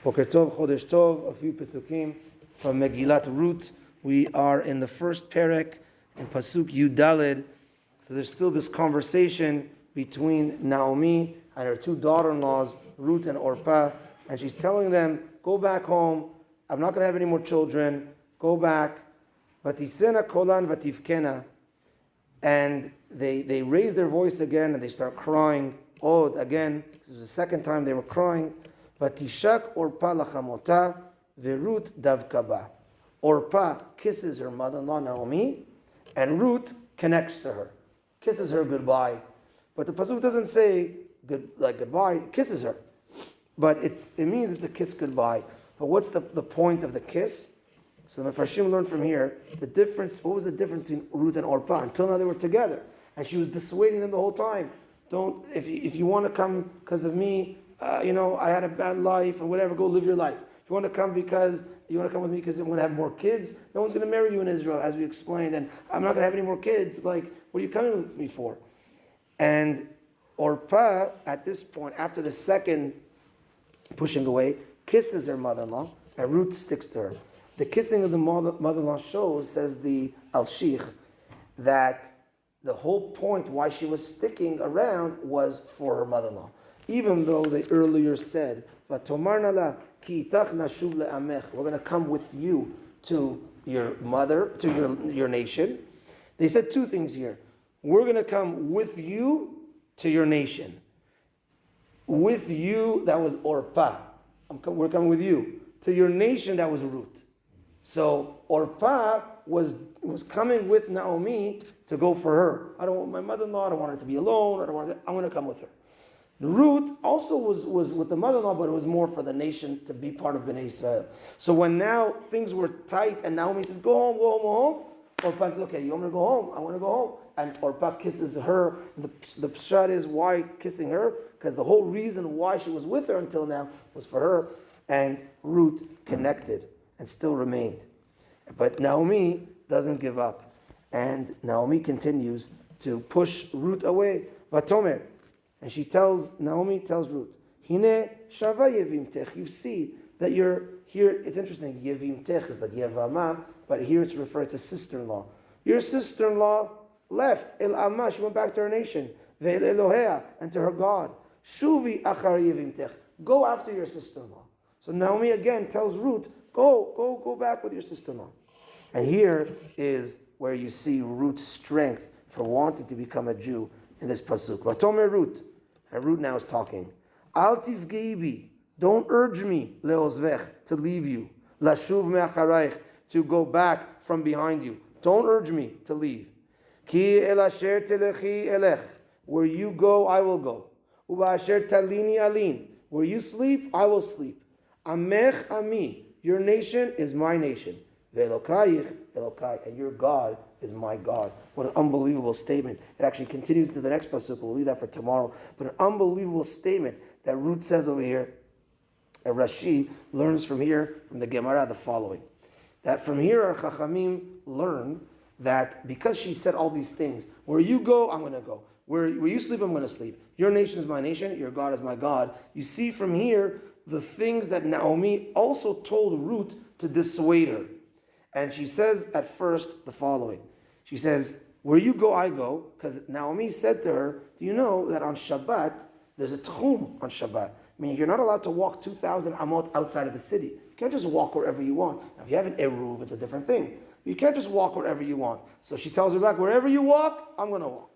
Boker Tov, Chodesh Tov, a few Pesukim from Megilat Ruth. We are in the first Perek in Pasuk Yudalid. So there's still this conversation between Naomi and her two daughter-in-laws, Ruth and Orpah, and she's telling them, go back home, I'm not going to have any more children, go back. Vatisena kolan vativkena. And they raise their voice again and they start crying. Od again. This is the second time they were crying. Vatishak Orpah lachamota verut davkaba. Orpah kisses her mother-in-law Naomi, and Ruth connects to her, kisses her goodbye. But the pasuk doesn't say goodbye, it kisses her. But it means it's a kiss goodbye. But what's the point of the kiss? So the Mefarshim learned from here the difference. What was the difference between Ruth and Orpah? Until now they were together, and she was dissuading them the whole time. Don't, if you want to come because of me, I had a bad life and whatever. Go live your life. If you want to come because you want to come with me because you want to have more kids, no one's going to marry you in Israel, as we explained. And I'm not going to have any more kids. Like, what are you coming with me for? And Orpah, at this point, after the second pushing away, kisses her mother-in-law, and Ruth sticks to her. The kissing of the mother-in-law shows, says the Al-Sheikh, that the whole point why she was sticking around was for her mother-in-law. Even though they earlier said, "Vatomarna la ki itach nashuv le'amech," we're going to come with you to your mother, to your nation. They said two things here. We're going to come with you to your nation. With you, that was Orpah. We're coming with you. To your nation, that was Ruth. So Orpah was coming with Naomi to go for her. I don't want my mother-in-law. I don't want her to be alone. I'm going to come with her. Ruth also was with the mother-in-law, but it was more for the nation to be part of Bnei Israel. So when now things were tight and Naomi says, go home, go home, go home, Orpah says, okay, you want me to go home? I want to go home. And Orpah kisses her. And the pshat is, why kissing her? Because the whole reason why she was with her until now was for her. And Ruth connected and still remained. But Naomi doesn't give up. And Naomi continues to push Ruth away. Vatomer. And Naomi tells Ruth, Hine shava yevimtech. You see that you're here. It's interesting. Yevimtech is like Yevama, but here it's referred to sister-in-law. Your sister-in-law left El Amma. She went back to her nation. Ve'el Elohea, and to her God. Shuvi achar yevimtech. Go after your sister-in-law. So Naomi again tells Ruth, go back with your sister-in-law. And here is where you see Ruth's strength for wanting to become a Jew in this pasuk. Vatomer Ruth. And Ruth now is talking. Al tivgei bi. Don't urge me, leozvech, to leave you. Lashuv me'acharayich, to go back from behind you. Don't urge me to leave. Ki el asher telechi elech. Where you go, I will go. Uba asher talini alin. Where you sleep, I will sleep. Amech ami. Your nation is my nation. Ve'elokayich Elokai, and your God is my God. What an unbelievable statement. It actually continues to the next pasuk. We'll leave that for tomorrow. But an unbelievable statement that Ruth says over here. And Rashi learns from here, from the Gemara, the following. That from here our Chachamim learn that because she said all these things, where you go, I'm going to go. Where you sleep, I'm going to sleep. Your nation is my nation. Your God is my God. You see from here the things that Naomi also told Ruth to dissuade her. And she says at first the following. She says, where you go, I go. Because Naomi said to her, do you know that on Shabbat, there's a tchum on Shabbat. Meaning you're not allowed to walk 2,000 amot outside of the city. You can't just walk wherever you want. Now if you have an eruv, it's a different thing. You can't just walk wherever you want. So she tells her back, wherever you walk, I'm going to walk.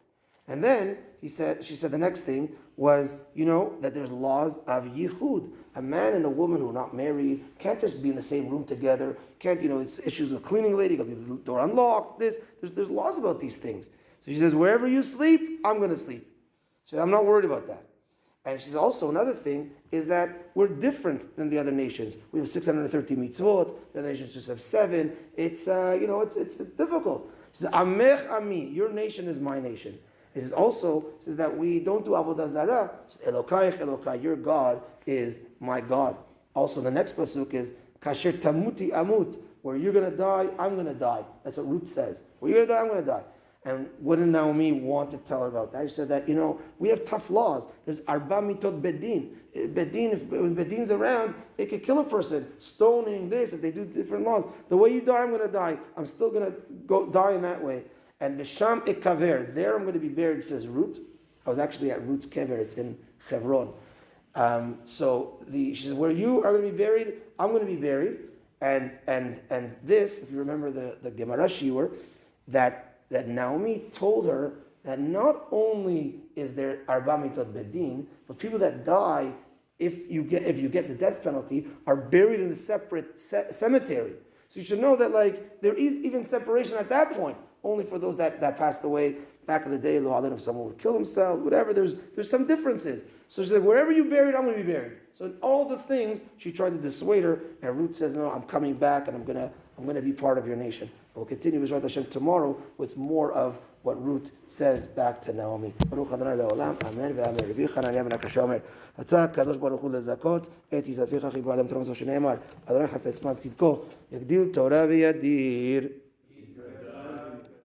And then she said the next thing was, that there's laws of yichud. A man and a woman who are not married can't just be in the same room together. Can't, it's issues with cleaning lady, got the door unlocked, there's laws about these things. So she says, wherever you sleep, I'm going to sleep. She said, I'm not worried about that. And she says also another thing is that we're different than the other nations. We have 630 mitzvot, the other nations just have 7. It's difficult. She says, Amech ami, your nation is my nation. It says that we don't do avodah zarah. Elokayich Elokai, your God is my God. Also, the next pasuk is kasher tamuti amut. Where you're going to die, I'm going to die. That's what Ruth says. Where you're going to die, I'm going to die. And what did Naomi want to tell her about that? She said that, we have tough laws. There's arba mitot bedin. Bedin, when bedin's around, they could kill a person. Stoning, this, if they do different laws. The way you die, I'm going to die. I'm still going to go die in that way. And Bisham ikaver, there I'm going to be buried, says Ruth. I was actually at Ruth's kever, it's in Hebron. She says, where you are going to be buried, I'm going to be buried. And this, if you remember the Gemara shiur, that Naomi told her that not only is there arba mitot bedin, but people that die, if you get the death penalty, are buried in a separate cemetery. So you should know that there is even separation at that point, only for those that passed away back in the day. If someone would kill himself, whatever, there's some differences. So she said, wherever you buried, I'm going to be buried. So in all the things, she tried to dissuade her, and Ruth says, no, I'm coming back, and I'm going to be part of your nation. We'll continue B'ezrat Hashem tomorrow with more of what Ruth says back to Naomi. Baruch Adonai Le'olam, Amen ve'amen. Rabbi Chananya ben Akasha omer, Hatzak Kadosh Baruch Hu lezakot, et Yisafecha chibur adam Torah Moshe Ne'emar, Adonai chafetz man tzidko, yagdil Torah v'yadir.